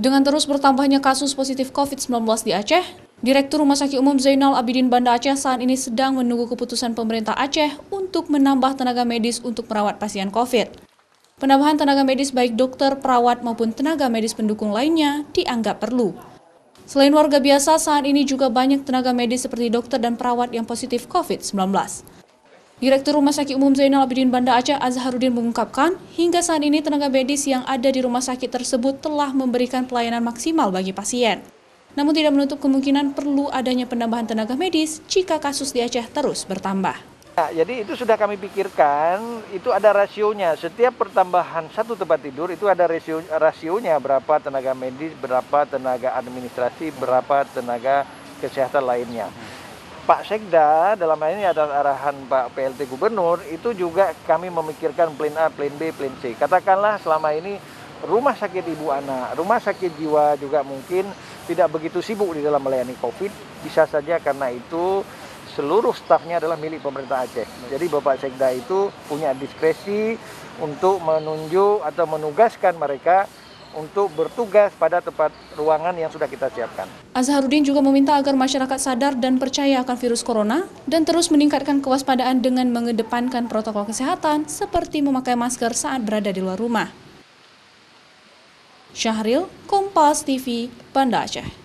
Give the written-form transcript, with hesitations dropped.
Dengan terus bertambahnya kasus positif COVID-19 di Aceh, Direktur Rumah Sakit Umum Zainal Abidin Banda Aceh saat ini sedang menunggu keputusan pemerintah Aceh untuk menambah tenaga medis untuk merawat pasien COVID. Penambahan tenaga medis baik dokter, perawat maupun tenaga medis pendukung lainnya dianggap perlu. Selain warga biasa, saat ini juga banyak tenaga medis seperti dokter dan perawat yang positif COVID-19. Direktur Rumah Sakit Umum Zainal Abidin Banda Aceh Azharuddin mengungkapkan, hingga saat ini tenaga medis yang ada di rumah sakit tersebut telah memberikan pelayanan maksimal bagi pasien. Namun tidak menutup kemungkinan perlu adanya penambahan tenaga medis jika kasus di Aceh terus bertambah. Jadi itu sudah kami pikirkan, itu ada rasionya. Setiap pertambahan satu tempat tidur itu ada rasionya, berapa tenaga medis, berapa tenaga administrasi, berapa tenaga kesehatan lainnya. Pak Sekda dalam hal ini ada arahan Pak PLT Gubernur, itu juga kami memikirkan plan A, plan B, plan C. Katakanlah selama ini rumah sakit ibu anak, rumah sakit jiwa juga mungkin tidak begitu sibuk di dalam melayani COVID. Bisa saja karena itu seluruh stafnya adalah milik pemerintah Aceh. Jadi Bapak Sekda itu punya diskresi untuk menunjuk atau menugaskan mereka untuk bertugas pada tempat ruangan yang sudah kita siapkan. Azharuddin juga meminta agar masyarakat sadar dan percaya akan virus corona dan terus meningkatkan kewaspadaan dengan mengedepankan protokol kesehatan seperti memakai masker saat berada di luar rumah. Syahril, Kompas TV, Banda Aceh.